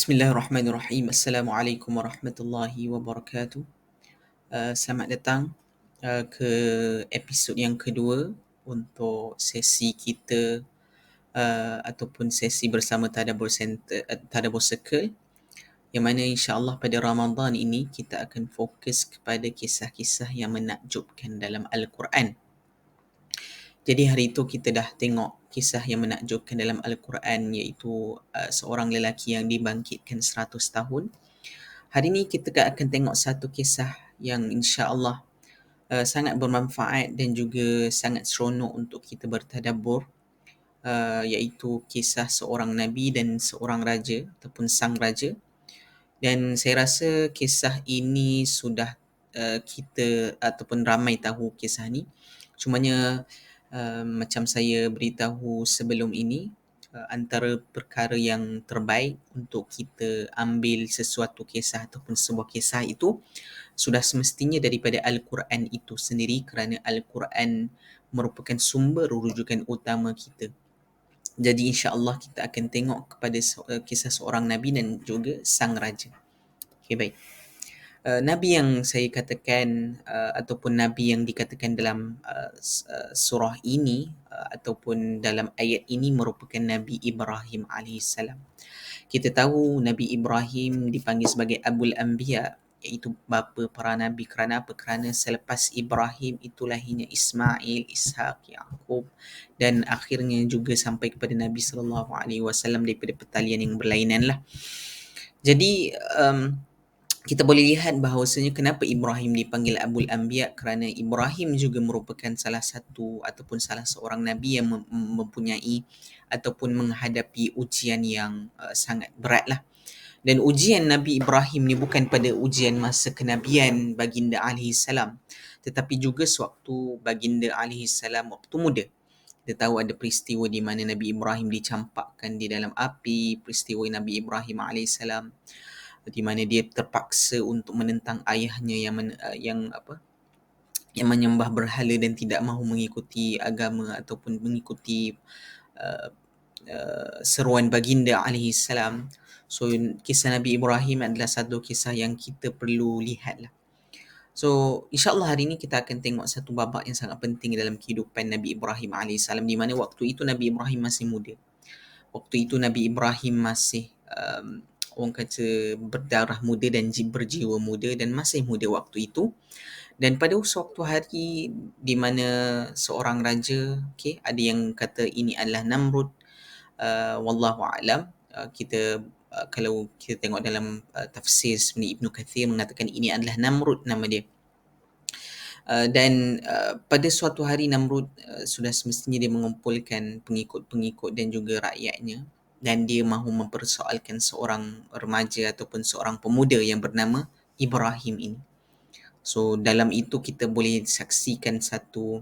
Bismillahirrahmanirrahim. Assalamualaikum warahmatullahi wabarakatuh. Selamat datang ke episod yang kedua untuk sesi kita ataupun sesi bersama Tadabbur Center, Tadabbur Circle, yang mana insya-Allah pada Ramadan ini kita akan fokus kepada kisah-kisah yang menakjubkan dalam Al-Quran. Jadi hari itu kita dah tengok kisah yang menakjubkan dalam Al-Quran, iaitu seorang lelaki yang dibangkitkan 100 tahun. Hari ini kita akan tengok satu kisah yang insya-Allah sangat bermanfaat dan juga sangat seronok untuk kita bertadabbur, iaitu kisah seorang nabi dan seorang raja ataupun sang raja. Dan saya rasa kisah ini sudah kita ataupun ramai tahu kisah ni. Cumanya macam saya beritahu sebelum ini, antara perkara yang terbaik untuk kita ambil sesuatu kisah ataupun sebuah kisah itu sudah semestinya daripada Al-Quran itu sendiri, kerana Al-Quran merupakan sumber rujukan utama kita. Jadi insya-Allah kita akan tengok kepada kisah seorang nabi dan juga sang raja. Okey, baik. Nabi yang saya katakan ataupun nabi yang dikatakan dalam surah ini ataupun dalam ayat ini merupakan Nabi Ibrahim alaihissalam. Kita tahu Nabi Ibrahim dipanggil sebagai Abul Anbiya, iaitu bapa para nabi. Kerana apa? Kerana selepas Ibrahim itu lahirnya Ismail, Ishaq, Yaqub dan akhirnya juga sampai kepada Nabi sallallahu alaihi wasallam daripada pertalian yang berlainan lah. Jadi kita boleh lihat bahawasanya kenapa Ibrahim dipanggil Abul Anbiya, kerana Ibrahim juga merupakan salah satu ataupun salah seorang nabi yang mempunyai ataupun menghadapi ujian yang sangat berat lah. Dan ujian Nabi Ibrahim ni bukan pada ujian masa kenabian baginda alaihissalam, tetapi juga sewaktu baginda alaihissalam waktu muda. Kita tahu ada peristiwa di mana Nabi Ibrahim dicampakkan di dalam api, peristiwa Nabi Ibrahim alaihissalam di mana dia terpaksa untuk menentang ayahnya yang menyembah berhala dan tidak mahu mengikuti agama ataupun mengikuti seruan baginda alaihissalam. So kisah Nabi Ibrahim adalah satu kisah yang kita perlu lihat lah. So insya-Allah hari ini kita akan tengok satu babak yang sangat penting dalam kehidupan Nabi Ibrahim alaihissalam, di mana waktu itu Nabi Ibrahim masih muda. Waktu itu Nabi Ibrahim masih orang kata berdarah muda dan berjiwa muda dan masih muda waktu itu. Dan pada suatu hari di mana seorang raja, ada yang kata ini adalah Namrud, wallahu a'lam. Kita kalau kita tengok dalam tafsir seperti Ibnu Kathir mengatakan ini adalah Namrud nama dia. Dan pada suatu hari Namrud sudah semestinya dia mengumpulkan pengikut-pengikut dan juga rakyatnya, dan dia mahu mempersoalkan seorang remaja ataupun seorang pemuda yang bernama Ibrahim ini. So dalam itu kita boleh saksikan satu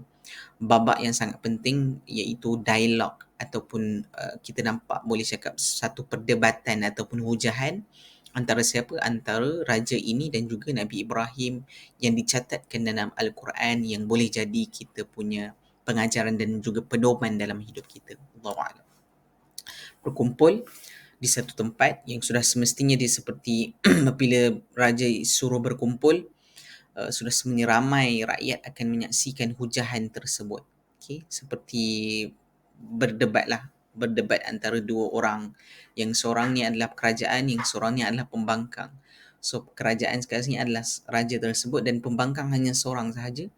babak yang sangat penting, iaitu dialog ataupun kita nampak boleh cakap satu perdebatan ataupun hujahan antara siapa? Antara raja ini dan juga Nabi Ibrahim yang dicatatkan dalam Al-Quran, yang boleh jadi kita punya pengajaran dan juga pedoman dalam hidup kita. Allahu a'lam. Berkumpul di satu tempat yang sudah semestinya dia seperti apabila raja suruh berkumpul, sudah semestinya ramai rakyat akan menyaksikan hujahan tersebut. Seperti berdebat antara dua orang, yang seorangnya adalah kerajaan, yang seorangnya adalah pembangkang. So kerajaan sekarang ini adalah raja tersebut dan pembangkang hanya seorang sahaja,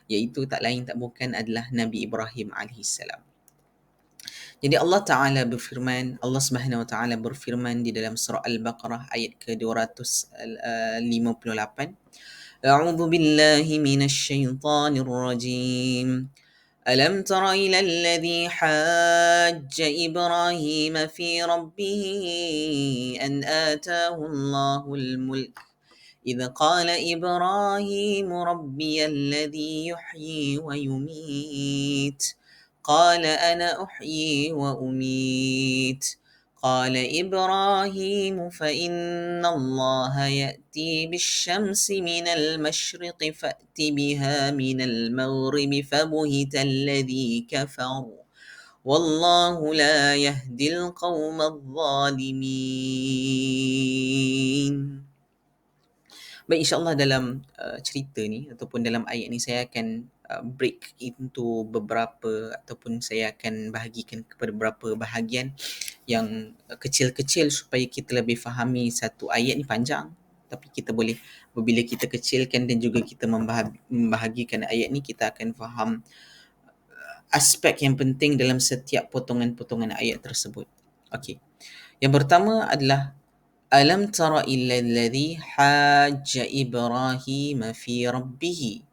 iaitu tak lain tak bukan adalah Nabi Ibrahim alaihissalam. Jadi Allah Subhanahu wa taala berfirman di dalam surah Al-Baqarah ayat ke-258, A'udzu billahi minasy syaithanir rajim. ألم تر إلى الذي حاج إبراهيم في ربه أن آتاه الله الملك إذ قال إبراهيم ربي الذي يحيي ويميت قال أنا أحيي وأميت قال إبراهيم فإن الله يأتي بالشمس من المشرق فأت بها من المغرب فبهت الذي كفر Wallahu la yahdil qawmal zalimin. Baik, insyaAllah dalam cerita ni ataupun dalam ayat ni saya akan break into beberapa ataupun saya akan bahagikan kepada beberapa bahagian yang kecil-kecil supaya kita lebih fahami satu ayat ni panjang, tapi kita boleh apabila kita kecilkan dan juga kita membahagikan ayat ni, kita akan faham aspek yang penting dalam setiap potongan-potongan ayat tersebut. Okey. Yang pertama adalah Alam tara illa alladhi hajja Ibrahim fi rabbih.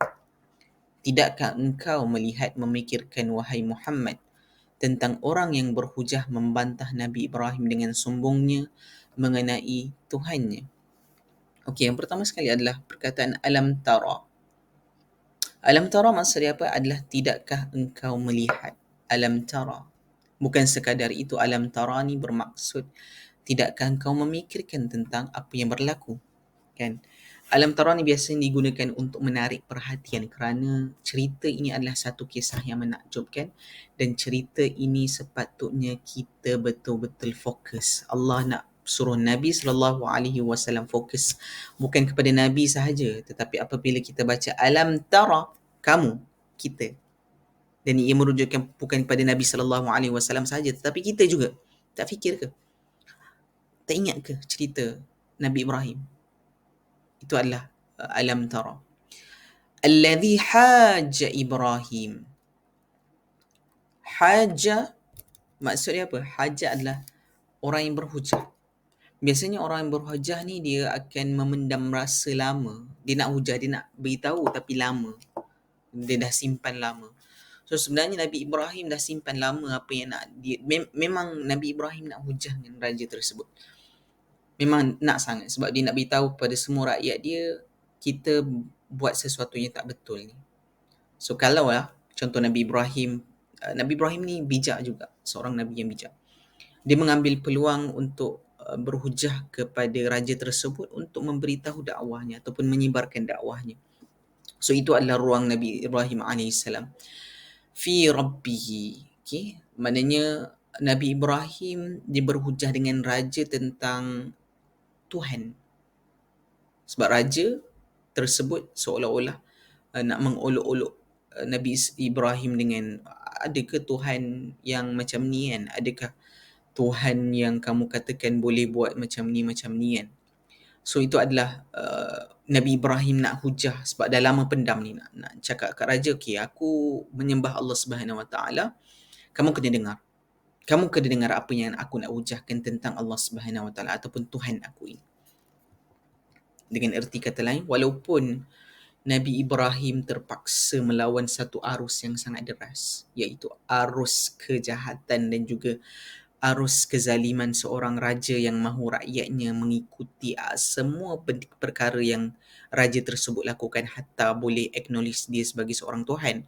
Tidakkah engkau melihat memikirkan wahai Muhammad tentang orang yang berhujah membantah Nabi Ibrahim dengan sombongnya mengenai Tuhannya. Okey, yang pertama sekali adalah perkataan alam tara. Alam tara maksud dia apa? Adalah tidakkah engkau melihat. Alam tara. Bukan sekadar itu, alam tara ni bermaksud tidakkah engkau memikirkan tentang apa yang berlaku. Kan? Alam tara ni biasanya digunakan untuk menarik perhatian kerana cerita ini adalah satu kisah yang menakjubkan dan cerita ini sepatutnya kita betul-betul fokus. Allah nak suruh Nabi SAW fokus bukan kepada Nabi sahaja, tetapi apabila kita baca alam tara, kamu, kita, dan ia merujukkan bukan kepada Nabi SAW sahaja tetapi kita juga. Tak fikir ke? Tak ingat ke cerita Nabi Ibrahim? Itu adalah alam tara. Alladhi haja Ibrahim. Haja maksud dia apa? Haja adalah orang yang berhujah. Biasanya orang yang berhujah ni dia akan memendam rasa lama. Dia nak hujah, dia nak beritahu tapi lama. Dia dah simpan lama. So sebenarnya Nabi Ibrahim dah simpan lama apa yang nak dia. Memang Nabi Ibrahim nak hujah dengan raja tersebut. Memang nak sangat sebab dia nak beritahu kepada semua rakyat dia, kita buat sesuatu yang tak betul ni. So kalau lah contoh Nabi Ibrahim ni bijak juga, seorang Nabi yang bijak. Dia mengambil peluang untuk berhujah kepada raja tersebut untuk memberitahu dakwahnya ataupun menyebarkan dakwahnya. So itu adalah ruang Nabi Ibrahim AS. Fi rabbihi. Okay? Maknanya Nabi Ibrahim dia berhujah dengan raja tentang Tuhan. Sebab raja tersebut seolah-olah nak mengolok-olok Nabi Ibrahim dengan adakah Tuhan yang macam ni kan? Adakah Tuhan yang kamu katakan boleh buat macam ni kan? So itu adalah Nabi Ibrahim nak hujah sebab dah lama pendam ni, nak cakap kat raja, okey, aku menyembah Allah Subhanahu Wa Taala, kamu kena dengar. Kamu kena dengar apa yang aku nak hujahkan tentang Allah Subhanahu Wa Taala ataupun Tuhan aku ini. Dengan erti kata lain, walaupun Nabi Ibrahim terpaksa melawan satu arus yang sangat deras, iaitu arus kejahatan dan juga arus kezaliman seorang raja yang mahu rakyatnya mengikuti semua perkara yang raja tersebut lakukan, hatta boleh acknowledge dia sebagai seorang Tuhan.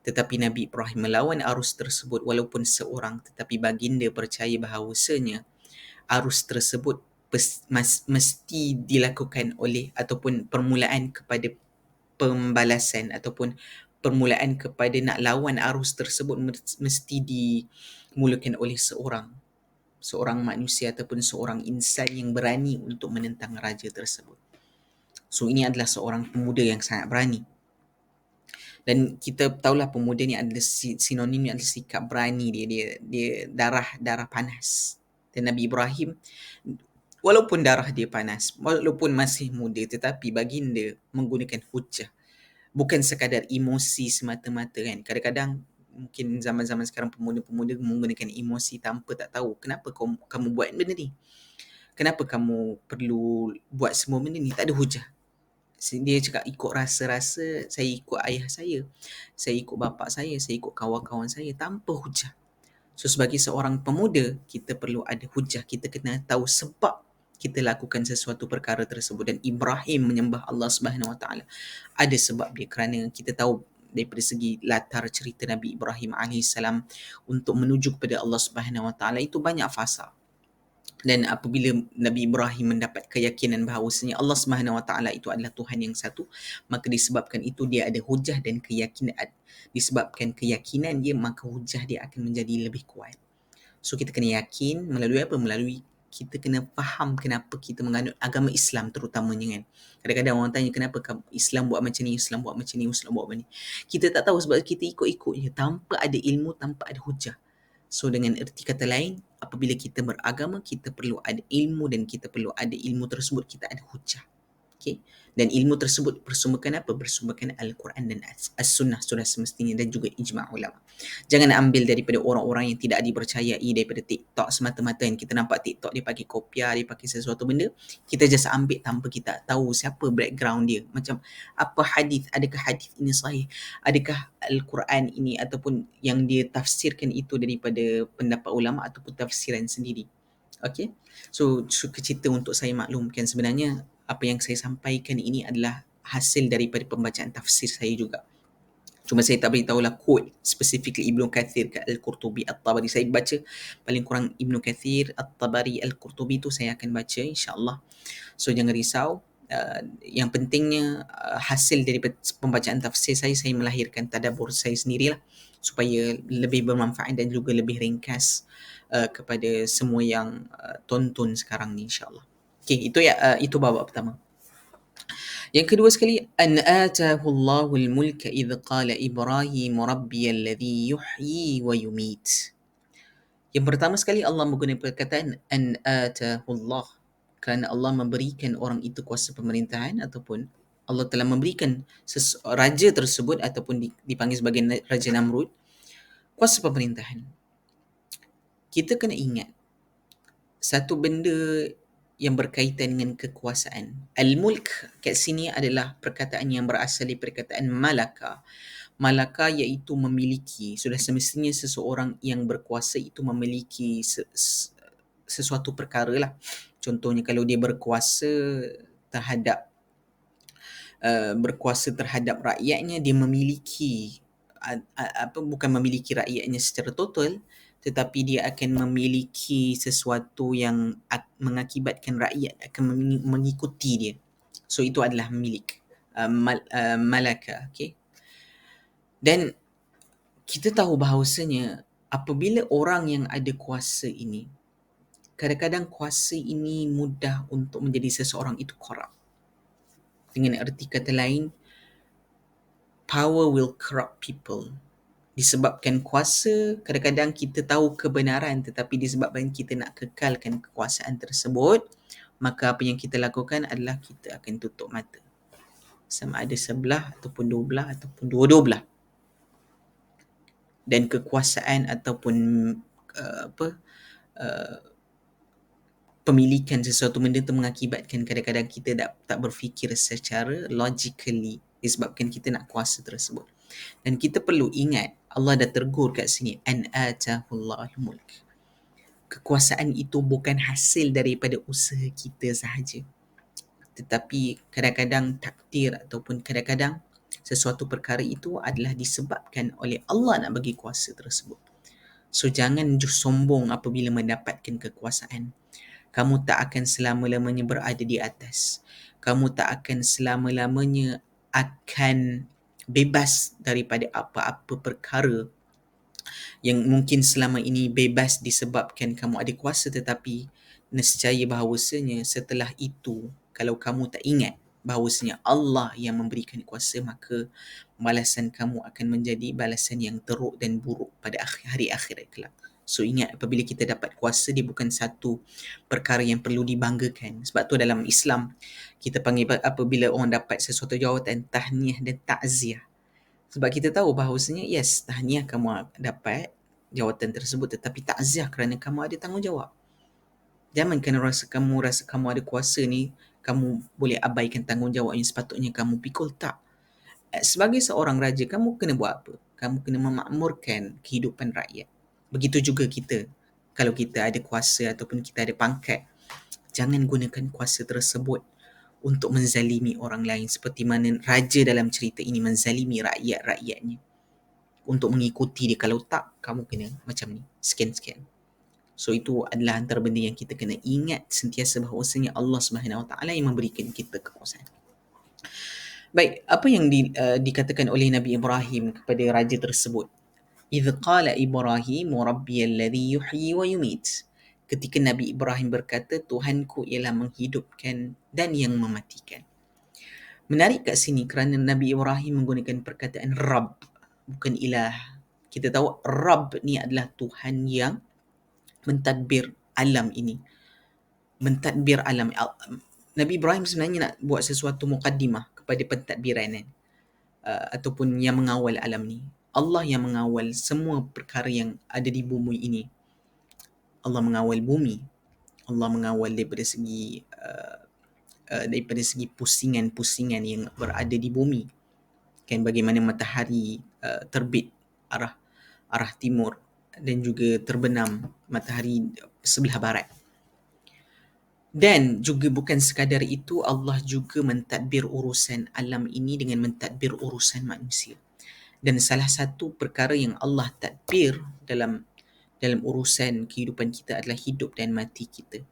Tetapi Nabi Ibrahim melawan arus tersebut walaupun seorang, tetapi baginda percaya bahawasanya arus tersebut mesti dilakukan oleh ataupun permulaan kepada pembalasan ataupun permulaan kepada nak lawan arus tersebut mesti dimulakan oleh seorang manusia ataupun seorang insan yang berani untuk menentang raja tersebut. So ini adalah seorang pemuda yang sangat berani. Dan kita tahulah pemuda ni adalah sinonimnya adalah sikap berani dia darah panas. Dan Nabi Ibrahim walaupun darah dia panas, walaupun masih muda, tetapi baginda menggunakan hujah. Bukan sekadar emosi semata-mata kan. Kadang-kadang mungkin zaman-zaman sekarang pemuda-pemuda menggunakan emosi tanpa tak tahu kenapa kamu buat benda ni. Kenapa kamu perlu buat semua benda ni? Tak ada hujah. Dia cakap ikut rasa-rasa, saya ikut ayah saya ikut bapa saya ikut kawan-kawan saya, tanpa hujah. So sebagai seorang pemuda, kita perlu ada hujah. Kita kena tahu sebab kita lakukan sesuatu perkara tersebut. Dan Ibrahim menyembah Allah Subhanahu Wa Taala ada sebab dia, kerana kita tahu daripada segi latar cerita Nabi Ibrahim AS untuk menuju kepada Allah Subhanahu Wa Taala itu banyak fasa. Dan apabila Nabi Ibrahim mendapat keyakinan bahawasanya Allah Subhanahu Wa Taala itu adalah Tuhan yang satu, maka disebabkan itu dia ada hujah dan keyakinan. Disebabkan keyakinan dia, maka hujah dia akan menjadi lebih kuat. So kita kena yakin melalui apa? Melalui kita kena faham kenapa kita menganut agama Islam terutamanya kan. Kadang-kadang orang tanya kenapa Islam buat macam ni, Islam buat macam ni, Islam buat macam ni. Kita tak tahu sebab kita ikut-ikut je tanpa ada ilmu, tanpa ada hujah. So dengan erti kata lain, apabila kita beragama, kita perlu ada ilmu dan kita perlu ada ilmu tersebut, kita ada hujah. Okay? Dan ilmu tersebut bersumberkan apa? Bersumberkan Al-Quran dan As-Sunnah sudah semestinya, dan juga ijma' ulama. Jangan ambil daripada orang-orang yang tidak dipercayai daripada TikTok semata-mata. Yang kita nampak TikTok dia pakai kopiah, dia pakai sesuatu benda, kita just ambil tanpa kita tahu siapa background dia. Macam apa hadis, adakah hadis ini sahih, adakah Al-Quran ini ataupun yang dia tafsirkan itu daripada pendapat ulama ataupun tafsiran sendiri. Okay, so suka cerita untuk saya maklumkan sebenarnya apa yang saya sampaikan ini adalah hasil daripada pembacaan tafsir saya juga. Cuma saya tak beritahulah quote specifically Ibnu Kathir ke Al-Qurtubi, At-Tabari. Saya baca paling kurang Ibnu Kathir, At-Tabari, Al-Qurtubi tu saya akan baca insya-Allah. So jangan risau. Yang pentingnya hasil daripada pembacaan tafsir saya melahirkan tadabbur saya sendirilah supaya lebih bermanfaat dan juga lebih ringkas kepada semua yang tonton sekarang ni insya-Allah. Okey, itu babak pertama. Yang kedua sekali, an atahu Allahul mulka idh qala Ibrahim rabbiyalladhi yuhyi wa yumit. Yang pertama sekali Allah menggunakan perkataan an atahu Allah kerana Allah memberikan orang itu kuasa pemerintahan, ataupun Allah telah memberikan raja tersebut ataupun dipanggil sebagai Raja Namrud kuasa pemerintahan. Kita kena ingat satu benda yang berkaitan dengan kekuasaan. Al-mulk kat sini adalah perkataan yang berasal dari perkataan malaka. Malaka iaitu memiliki. Sudah semestinya seseorang yang berkuasa itu memiliki sesuatu perkara lah. Contohnya kalau dia berkuasa terhadap rakyatnya, dia memiliki bukan memiliki rakyatnya secara total, tetapi dia akan memiliki sesuatu yang mengakibatkan rakyat akan mengikuti dia. So itu adalah milik, malaka. Okay? Dan kita tahu bahawasanya apabila orang yang ada kuasa ini, kadang-kadang kuasa ini mudah untuk menjadi seseorang itu korup. Dengan erti kata lain, power will corrupt people. Disebabkan kuasa, kadang-kadang kita tahu kebenaran tetapi disebabkan kita nak kekalkan kekuasaan tersebut, maka apa yang kita lakukan adalah kita akan tutup mata. Sama ada sebelah ataupun dua belah ataupun dua-dua belah. Dan kekuasaan ataupun pemilikan sesuatu benda itu mengakibatkan kadang-kadang kita tak berfikir secara logically disebabkan kita nak kuasa tersebut. Dan kita perlu ingat Allah dah tegur kat sini, an atahullahul mulk. Kekuasaan itu bukan hasil daripada usaha kita sahaja, tetapi kadang-kadang takdir ataupun kadang-kadang sesuatu perkara itu adalah disebabkan oleh Allah nak bagi kuasa tersebut. So jangan sombong apabila mendapatkan kekuasaan. Kamu tak akan selama-lamanya berada di atas. Kamu tak akan selama-lamanya akan bebas daripada apa-apa perkara yang mungkin selama ini bebas disebabkan kamu ada kuasa, tetapi nescaya bahawasanya setelah itu, kalau kamu tak ingat bahawasanya Allah yang memberikan kuasa, maka balasan kamu akan menjadi balasan yang teruk dan buruk pada hari akhirat kelak. So ingat, apabila kita dapat kuasa, dia bukan satu perkara yang perlu dibanggakan. Sebab tu dalam Islam kita panggil apabila orang dapat sesuatu jawatan, tahniah dan takziah. Sebab kita tahu bahawasanya yes, tahniah kamu dapat jawatan tersebut, tetapi takziah kerana kamu ada tanggungjawab. Jangan kena rasa kamu ada kuasa ni, kamu boleh abaikan tanggungjawab yang sepatutnya kamu pikul. Tak. Sebagai seorang raja, kamu kena buat apa? Kamu kena memakmurkan kehidupan rakyat. Begitu juga kita. Kalau kita ada kuasa ataupun kita ada pangkat, jangan gunakan kuasa tersebut untuk menzalimi orang lain seperti mana raja dalam cerita ini menzalimi rakyat-rakyatnya untuk mengikuti dia. Kalau tak, kamu kena macam ni, sekian-sekian. So itu adalah antara benda yang kita kena ingat sentiasa bahawasanya Allah Subhanahu Wa Taala yang memberikan kita kekuasaan. Baik, apa yang dikatakan oleh Nabi Ibrahim kepada raja tersebut? إِذْ قَالَ إِبْرَاهِيمُ رَبِّيَ الَّذِي يُحْيِي وَيُمِيتُ. Ketika Nabi Ibrahim berkata, Tuhanku ialah menghidupkan dan yang mematikan. Menarik kat sini kerana Nabi Ibrahim menggunakan perkataan Rabb, bukan ilah. Kita tahu Rabb ni adalah Tuhan yang mentadbir alam ini. Mentadbir alam. Nabi Ibrahim sebenarnya nak buat sesuatu muqaddimah kepada pentadbiran kan? Ataupun yang mengawal alam ni. Allah yang mengawal semua perkara yang ada di bumi ini. Allah mengawal bumi. Allah mengawal daripada segi pusingan-pusingan yang berada di bumi. Kan bagaimana matahari terbit arah timur dan juga terbenam matahari sebelah barat. Dan juga bukan sekadar itu, Allah juga mentadbir urusan alam ini dengan mentadbir urusan manusia. Dan salah satu perkara yang Allah tadbir dalam urusan kehidupan kita adalah hidup dan mati kita.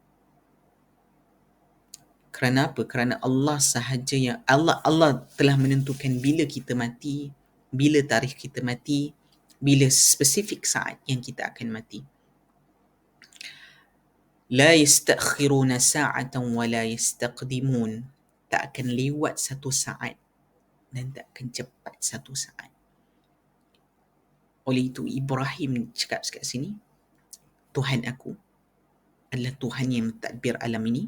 Kerana apa? Kerana Allah sahaja yang Allah telah menentukan bila kita mati, bila tarikh kita mati, bila spesifik saat yang kita akan mati. La yastakhiruna sa'atan wa la yastaqdimun. Tak akan lewat satu saat dan tak akan cepat satu saat. Oleh itu Ibrahim cakap kat sini, Tuhan aku adalah Tuhan yang mentadbir alam ini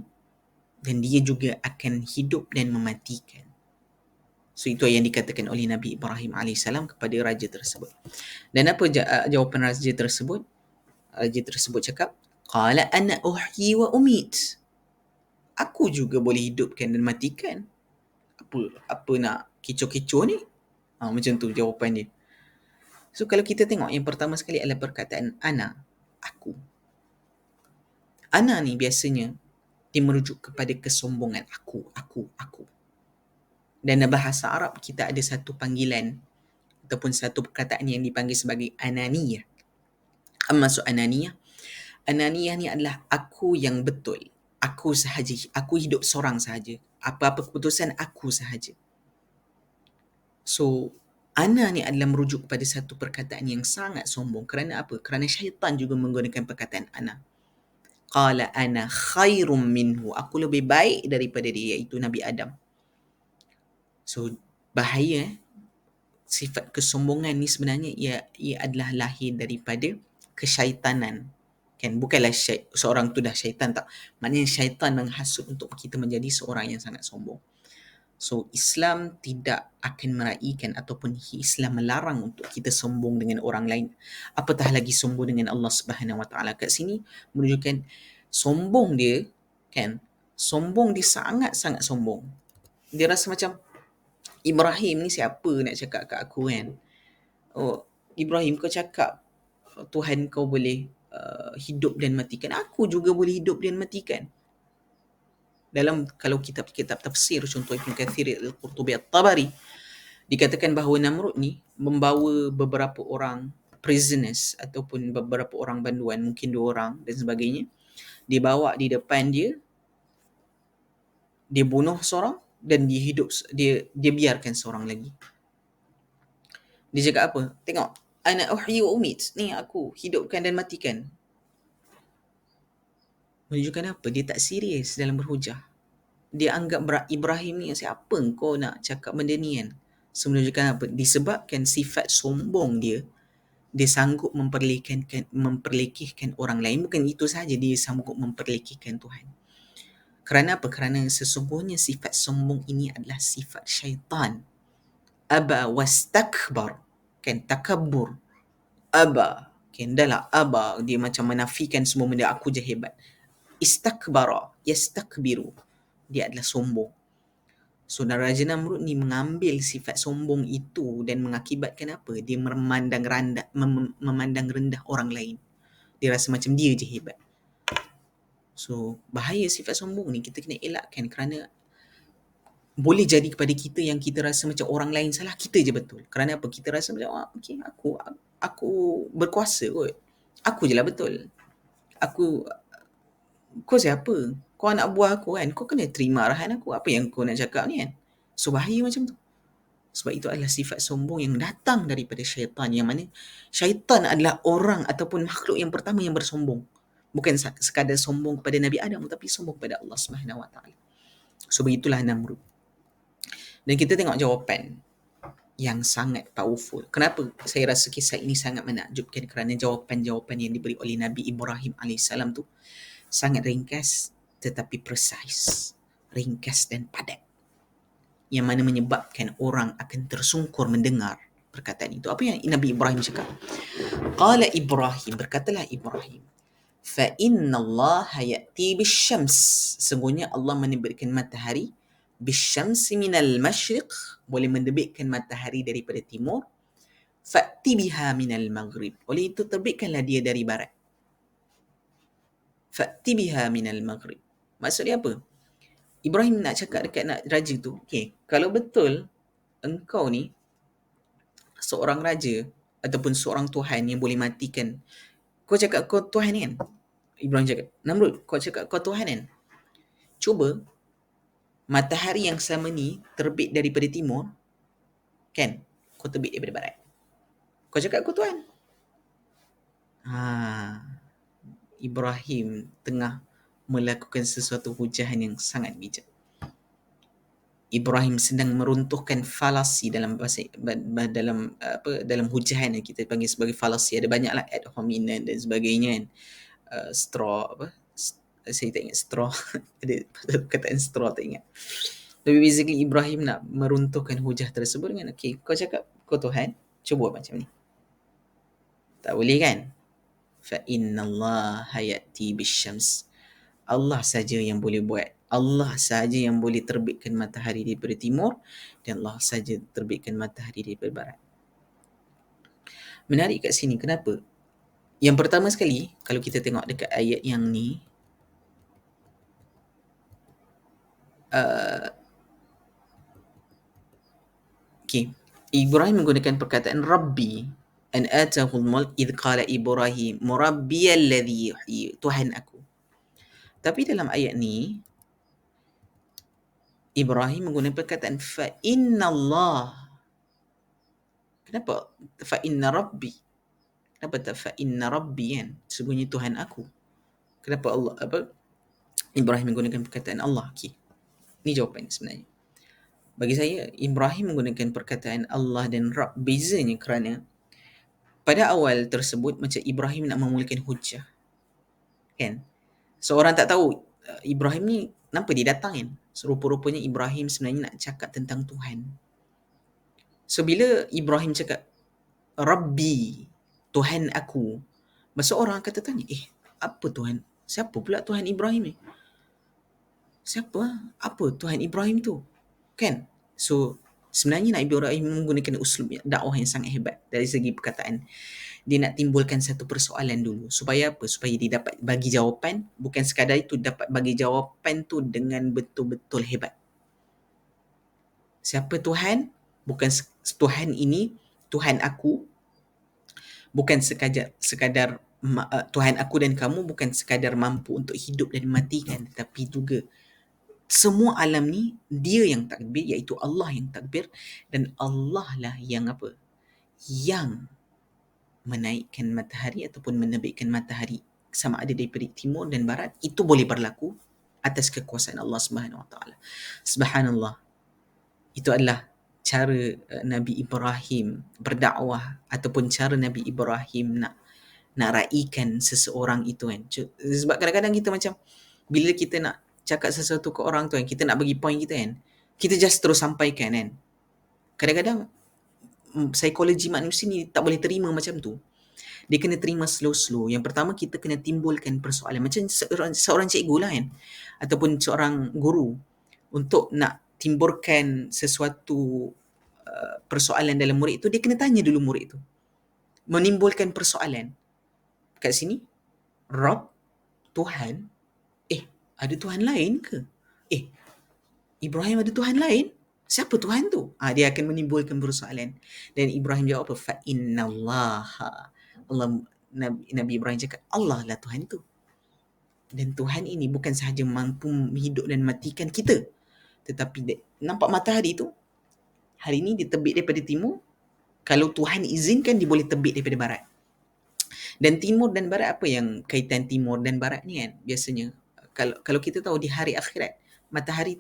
dan dia juga akan hidup dan mematikan. So itu yang dikatakan oleh Nabi Ibrahim AS kepada raja tersebut. Dan apa jawapan raja tersebut? Raja tersebut cakap, Qala ana uhyi wa umit. Aku juga boleh hidupkan dan matikan. Apa nak kecoh-kecoh ni? Macam tu jawapan dia. So kalau kita tengok yang pertama sekali adalah perkataan ana, aku. Ana ni biasanya dia merujuk kepada kesombongan. Aku. Dan dalam bahasa Arab kita ada satu panggilan ataupun satu perkataan yang dipanggil sebagai ananiyah. Apa maksud ananiyah? Ananiyah ni adalah aku yang betul. Aku sahaja. Aku hidup seorang sahaja. Apa-apa keputusan aku sahaja. So, ana ni adalah merujuk kepada satu perkataan yang sangat sombong. Kerana apa? Kerana syaitan juga menggunakan perkataan ana. Qala ana khairum minhu. Aku lebih baik daripada dia, iaitu Nabi Adam. So, bahaya. Sifat kesombongan ni sebenarnya ia adalah lahir daripada kesyaitanan. Kan bukanlah seorang tu dah syaitan, tak. Maknanya syaitan menghasut untuk kita menjadi seorang yang sangat sombong. So Islam tidak akan meraihkan ataupun Islam melarang untuk kita sombong dengan orang lain, apatah lagi sombong dengan Allah Subhanahu Wa Taala. Kat sini menunjukkan sombong dia, kan, sombong dia sangat-sangat sombong. Dia rasa macam Ibrahim ni siapa nak cakap kat aku, kan? Oh, Ibrahim, kau cakap Tuhan kau boleh hidup dan matikan. Aku juga boleh hidup dan matikan. Dalam kalau kitab-kitab tafsir, contoh Ibn Kathir, Al-Qurtubi, At-Tabari, dikatakan bahawa Namrud ni membawa beberapa orang prisoners ataupun beberapa orang banduan, mungkin 2 orang dan sebagainya. Dia bawa di depan dia, dia bunuh seorang dan dia biarkan seorang lagi. Dia cakap apa? Tengok, ana uhyi wa umit. Ni aku hidupkan dan matikan. Menunjukkan apa? Dia tak serius dalam berhujah. Dia anggap Ibrahim ni siapa kau nak cakap benda ni, kan? So menunjukkan apa? Disebabkan sifat sombong dia sanggup memperlekehkan orang lain. Bukan itu sahaja, dia sanggup memperlekehkan Tuhan. Kerana apa? Kerana sesungguhnya sifat sombong ini adalah sifat syaitan. Aba wastakbar. Kan, takabbur. Aba. Kan, dah lah aba. Dia macam menafikan semua benda. Aku je hebat. Istakbara. Yastakbiru. Dia adalah sombong. So Raja Namrud ni mengambil sifat sombong itu dan mengakibatkan apa? Dia memandang rendah orang lain. Dia rasa macam dia je hebat. So bahaya sifat sombong ni, kita kena elakkan kerana boleh jadi kepada kita yang kita rasa macam orang lain salah, kita je betul. Kerana apa? Kita rasa macam okay, aku berkuasa kot. Aku je lah betul. Aku, kau siapa? Kau anak buah aku kan? Kau kena terima arahan aku. Apa yang kau nak cakap ni kan? So bahaya macam tu. Sebab itu adalah sifat sombong yang datang daripada syaitan, yang mana syaitan adalah orang ataupun makhluk yang pertama yang bersombong. Bukan sekadar sombong kepada Nabi Adam, tapi sombong kepada Allah Subhanahu Wa Taala. So begitulah Namrud. Dan kita tengok jawapan yang sangat powerful. Kenapa saya rasa kisah ini sangat menakjubkan? Kerana jawapan-jawapan yang diberi oleh Nabi Ibrahim alaihissalam tu sangat ringkas tetapi precise. Ringkas dan padat. Yang mana menyebabkan orang akan tersungkur mendengar perkataan itu. Apa yang Nabi Ibrahim cakap? Qala Ibrahim, berkatalah Ibrahim, fa inna Allah ya'ti bisyams, sesungguhnya Allah menerbitkan matahari, bisyamsi minal masyriq, boleh menerbitkan matahari daripada timur, fa'ti biha minal maghrib, oleh itu terbitkanlah dia dari barat. Fa'ti biha minal maghrib, maksudnya apa? Ibrahim nak cakap dekat nak raja tu, okay, kalau betul engkau ni seorang raja ataupun seorang Tuhan yang boleh matikan, kau cakap kau Tuhan kan? Ibrahim cakap, Namrud, kau cakap kau Tuhan kan? Cuba matahari yang sama ni terbit daripada timur, kan? Kau terbit daripada barat. Kau cakap kau Tuhan. Ibrahim tengah melakukan sesuatu hujahan yang sangat bijak. Ibrahim sedang meruntuhkan falasi dalam bahasa, dalam hujahan yang kita panggil sebagai falasi. Ada banyaklah ad hominem dan sebagainya kan. Straw apa? Saya tak ingat straw. Ada perkataan straw tak ingat. Tapi basically Ibrahim nak meruntuhkan hujah tersebut dengan, okay, kau cakap kau Tuhan, cuba buat macam ni. Tak boleh kan? Fa innallaha ya'ti bisyams. Allah saja yang boleh buat. Allah saja yang boleh terbitkan matahari daripada timur, dan Allah saja terbitkan matahari daripada barat. Menarik kat sini, kenapa? Yang pertama sekali, kalau kita tengok dekat ayat yang ni, okay, Ibrahim menggunakan perkataan Rabbi, an atahul mulk idh qala Ibrahim murabbiyalladhi yuhyi, Tuhan aku. Tapi dalam ayat ni Ibrahim menggunakan perkataan fa inna Allah. Kenapa fa inna rabbi? Kenapa tak fa inna rabbi kan? Sesungguhnya Tuhan aku. Kenapa Allah Ibrahim menggunakan perkataan Allah? Okay. Ini jawapan sebenarnya. Bagi saya, Ibrahim menggunakan perkataan Allah dan Rabb, bezanya kerana pada awal tersebut macam Ibrahim nak memulakan hujah, kan? Seorang tak tahu Ibrahim ni kenapa dia datang kan? Rupa-rupanya Ibrahim sebenarnya nak cakap tentang Tuhan. So bila Ibrahim cakap Rabbi, Tuhan aku, masa orang kata tanya, apa Tuhan? Siapa pula Tuhan Ibrahim ni? Siapa? Apa Tuhan Ibrahim tu? Kan? So sebenarnya Nabi Ibrahim menggunakan uslub dakwah yang sangat hebat dari segi perkataan. Dia nak timbulkan satu persoalan dulu. Supaya apa? Supaya dia dapat bagi jawapan. Bukan sekadar itu, dapat bagi jawapan tu dengan betul-betul hebat. Siapa Tuhan? Bukan Tuhan ini, Tuhan aku. Bukan sekadar Tuhan aku dan kamu bukan sekadar mampu untuk hidup dan matikan, tapi juga semua alam ni dia yang takbir, iaitu Allah yang takbir, dan Allah lah yang apa? Yang menaikkan matahari ataupun menerbitkan matahari, sama ada daripada timur dan barat, itu boleh berlaku atas kekuasaan Allah Subhanahu Wa Taala. Subhanallah. Itu adalah cara Nabi Ibrahim berdakwah, ataupun cara Nabi Ibrahim nak raikan seseorang itu kan. Sebab kadang-kadang kita macam bila kita nak cakap sesuatu ke orang tu kan, kita nak bagi point kita kan, kita just terus sampaikan kan. Kadang-kadang psikologi manusia ni tak boleh terima macam tu. Dia kena terima slow-slow. Yang pertama, kita kena timbulkan persoalan. Macam seorang cikgu lah kan, ataupun seorang guru, untuk nak timbulkan sesuatu persoalan dalam murid itu, dia kena tanya dulu murid itu. Menimbulkan persoalan. Kat sini, Rabb, Tuhan, ada Tuhan lain ke? Ibrahim ada Tuhan lain? Siapa Tuhan tu? Dia akan menimbulkan persoalan. Dan Ibrahim jawab apa? Fa innallaha. Allah, Nabi Ibrahim cakap, Allah lah Tuhan tu. Dan Tuhan ini bukan sahaja mampu hidup dan matikan kita, tetapi nampak matahari tu, hari ni dia terbit daripada timur, kalau Tuhan izinkan dia boleh terbit daripada barat. Dan timur dan barat, apa yang kaitan timur dan barat ni kan? Biasanya kalau kita tahu di hari akhirat, matahari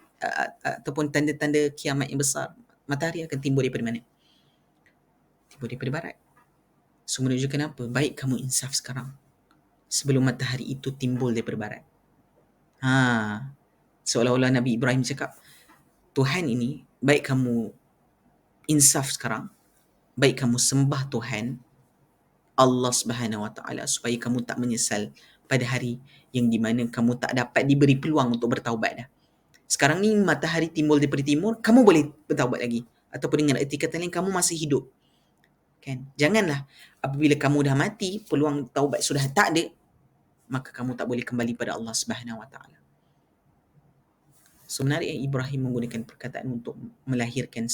ataupun tanda-tanda kiamat yang besar, matahari akan timbul daripada mana? Timbul daripada barat. So menunjukkan apa? Baik kamu insaf sekarang sebelum matahari itu timbul daripada barat. Seolah-olah Nabi Ibrahim cakap, Tuhan ini baik kamu insaf sekarang, baik kamu sembah Tuhan Allah Subhanahu Wa Taala supaya kamu tak menyesal pada hari yang di mana kamu tak dapat diberi peluang untuk bertaubat dah. Sekarang ni matahari timbul daripada timur, kamu boleh bertaubat lagi, ataupun dengan erti kata lain, kamu masih hidup. Kan? Janganlah apabila kamu dah mati, peluang taubat sudah tak ada, maka kamu tak boleh kembali pada Allah Subhanahu Wa Taala. Sebenarnya Ibrahim menggunakan perkataan untuk melahirkan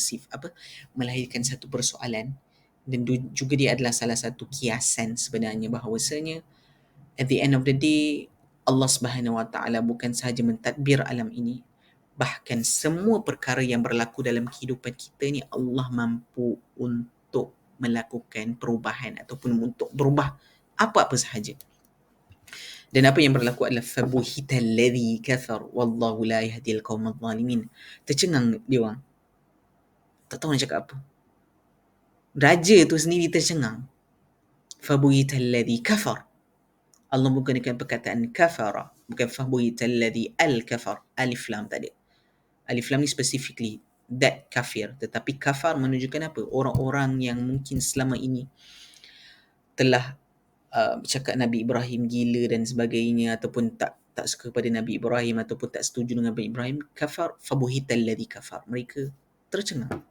melahirkan satu persoalan, dan juga dia adalah salah satu kiasan sebenarnya bahawasanya at the end of the day, Allah Subhanahu Wa Taala bukan sahaja mentadbir alam ini, bahkan semua perkara yang berlaku dalam kehidupan kita ni Allah mampu untuk melakukan perubahan ataupun untuk berubah apa-apa sahaja. Dan apa yang berlaku adalah fabuhita alladhi kafar wallahu la yahdil qaumadh zalimin. Tercengang dia orang. Tak tahu nak cakap apa. Raja tu sendiri tercengang. Fabuhita alladhi kafar. Allah menggunakan perkataan kafara, bukan fabuhita alladhi al-kafar. Alif lam tak ada. Alif lam ni specifically that kafir, tetapi kafar menunjukkan apa? Orang-orang yang mungkin selama ini telah cakap Nabi Ibrahim gila dan sebagainya, ataupun tak suka pada Nabi Ibrahim, ataupun tak setuju dengan Nabi Ibrahim, kafar, fabuhital ladzi kafar, mereka tercengang.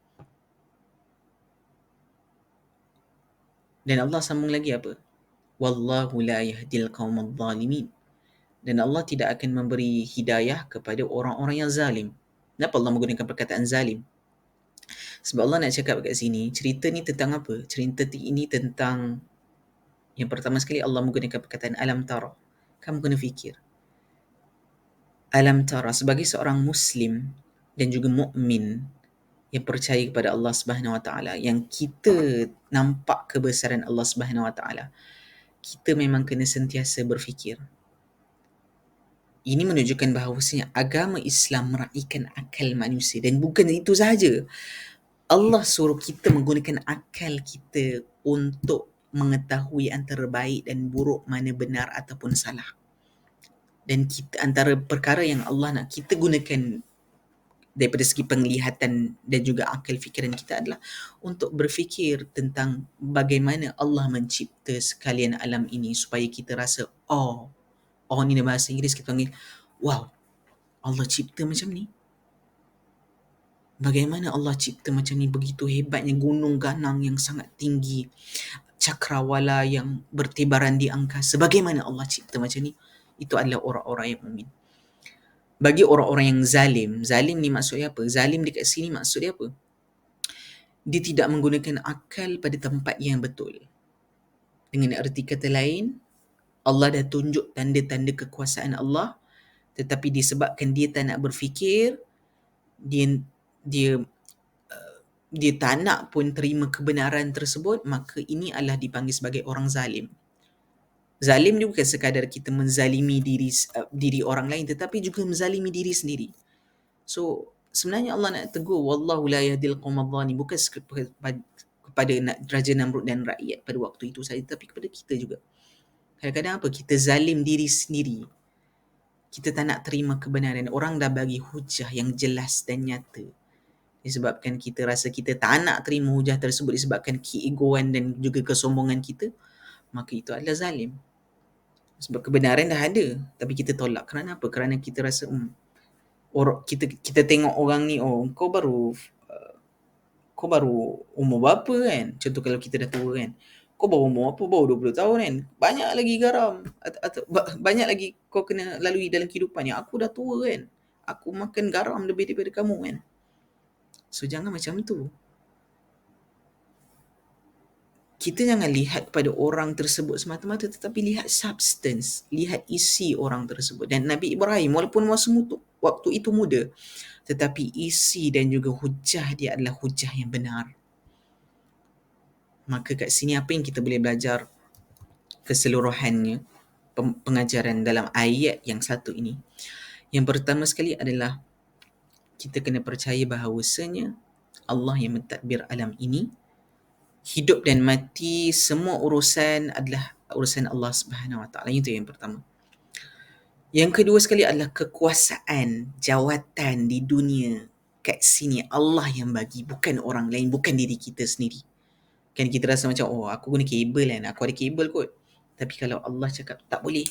Dan Allah sambung lagi apa? Wallahu la yahdil qaumadh zalimin. Dan Allah tidak akan memberi hidayah kepada orang-orang yang zalim. Kenapa Allah menggunakan perkataan zalim? Sebab Allah nak cakap kat sini, cerita ni tentang apa? Cerita ini tentang, yang pertama sekali Allah menggunakan perkataan alam tara. Kamu kena fikir. Alam tara, sebagai seorang Muslim dan juga mukmin yang percaya kepada Allah Subhanahu Wa Taala, yang kita nampak kebesaran Allah Subhanahu Wa Taala, kita memang kena sentiasa berfikir. Ini menunjukkan bahawasanya agama Islam meraihkan akal manusia, dan bukan itu sahaja. Allah suruh kita menggunakan akal kita untuk mengetahui antara baik dan buruk, mana benar ataupun salah. Dan kita, antara perkara yang Allah nak kita gunakan daripada segi penglihatan dan juga akal fikiran kita adalah untuk berfikir tentang bagaimana Allah mencipta sekalian alam ini, supaya kita rasa ni dalam bahasa Inggeris kita panggil wow, Allah cipta macam ni. Bagaimana Allah cipta macam ni, begitu hebatnya, gunung ganang yang sangat tinggi, cakrawala yang bertibaran di angkasa, bagaimana Allah cipta macam ni. Itu adalah orang-orang yang mukmin. Bagi orang-orang yang zalim ni maksudnya apa? Zalim dekat sini maksudnya apa? Dia tidak menggunakan akal pada tempat yang betul. Dengan erti kata lain, Allah dah tunjuk tanda-tanda kekuasaan Allah, tetapi disebabkan dia tak nak berfikir, dia tak nak pun terima kebenaran tersebut, maka ini adalah dipanggil sebagai orang zalim. Zalim ni bukan sekadar kita menzalimi diri orang lain, tetapi juga menzalimi diri sendiri. So sebenarnya Allah nak tegur, wallahu la yahdil qaumadh zalimin, bukan kepada Raja Namrud dan rakyat pada waktu itu saja, tapi kepada kita juga. Kadang-kadang apa? Kita zalim diri sendiri. Kita tak nak terima kebenaran. Orang dah bagi hujah yang jelas dan nyata, disebabkan kita rasa kita tak nak terima hujah tersebut, disebabkan keegoan dan juga kesombongan kita, maka itu adalah zalim. Sebab kebenaran dah ada, tapi kita tolak. Kerana apa? Kerana kita rasa kita tengok orang ni, kau baru umur berapa kan? Contoh kalau kita dah tua kan, kau baru umur apa? Baru 20 tahun kan? Banyak lagi garam, atau banyak lagi kau kena lalui dalam kehidupan ni. Aku dah tua kan? Aku makan garam lebih daripada kamu kan? So jangan macam tu. kita jangan lihat kepada orang tersebut semata-mata, tetapi lihat substance, lihat isi orang tersebut. Dan Nabi Ibrahim walaupun waktu itu muda, tetapi isi dan juga hujah dia adalah hujah yang benar. Maka kat sini apa yang kita boleh belajar keseluruhannya, pengajaran dalam ayat yang satu ini? Yang pertama sekali adalah kita kena percaya bahawasanya Allah yang mentadbir alam ini. Hidup dan mati, semua urusan adalah urusan Allah Subhanahu Wa Taala. Itu yang pertama. Yang kedua sekali adalah kekuasaan, jawatan di dunia kat sini Allah yang bagi, bukan orang lain, bukan diri kita sendiri. Kan kita rasa macam, oh aku guna kabel kan, aku ada kabel kot. Tapi kalau Allah cakap tak boleh,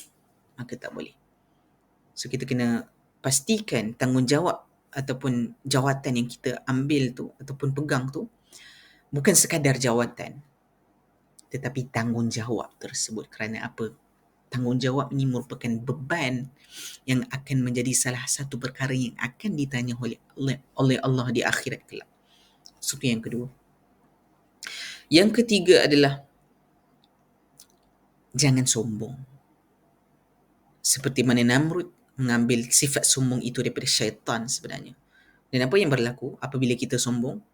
maka tak boleh. So kita kena pastikan tanggungjawab ataupun jawatan yang kita ambil tu ataupun pegang tu bukan sekadar jawatan, tetapi tanggungjawab tersebut. Kerana apa? Tanggungjawab ini merupakan beban yang akan menjadi salah satu perkara yang akan ditanya oleh Allah di akhirat kelak. So itu yang kedua. Yang ketiga adalah jangan sombong. Seperti mana Namrud mengambil sifat sombong itu daripada syaitan sebenarnya. Dan apa yang berlaku apabila kita sombong?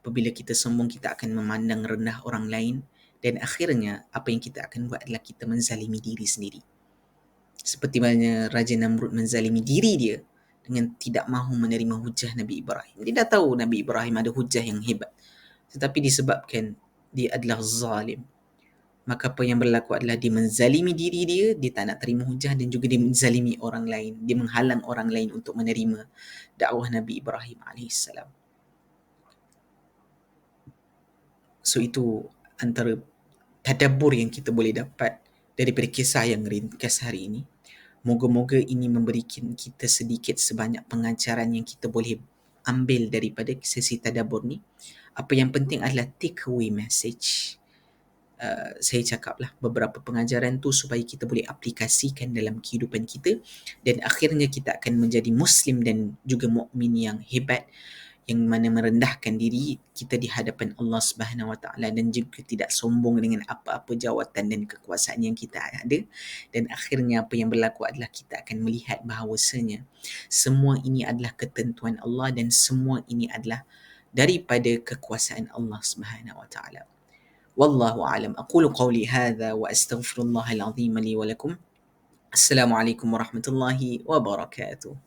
Apabila kita sombong, kita akan memandang rendah orang lain, dan akhirnya apa yang kita akan buat adalah kita menzalimi diri sendiri. Seperti mana Raja Namrud menzalimi diri dia dengan tidak mahu menerima hujah Nabi Ibrahim. Dia dah tahu Nabi Ibrahim ada hujah yang hebat, tetapi disebabkan dia adalah zalim, maka apa yang berlaku adalah dia menzalimi diri dia, dia tak nak terima hujah, dan juga dia menzalimi orang lain, dia menghalang orang lain untuk menerima dakwah Nabi Ibrahim AS. So itu antara tadabbur yang kita boleh dapat daripada kisah yang ringkas hari ini. Moga-moga ini memberikan kita sedikit sebanyak pengajaran yang kita boleh ambil daripada sesi tadabbur ni. Apa yang penting adalah take away message. Saya cakaplah beberapa pengajaran tu supaya kita boleh aplikasikan dalam kehidupan kita, dan akhirnya kita akan menjadi Muslim dan juga mukmin yang hebat, yang mana merendahkan diri kita di hadapan Allah Subhanahu Wa Taala dan juga tidak sombong dengan apa-apa jawatan dan kekuasaan yang kita ada. Dan akhirnya apa yang berlaku adalah kita akan melihat bahawasanya semua ini adalah ketentuan Allah dan semua ini adalah daripada kekuasaan Allah Subhanahu Wa Taala. Wallahu a'lam. Aqulu qawli hadha wa astaghfirullahal azim li wa lakum. Assalamualaikum warahmatullahi wabarakatuh.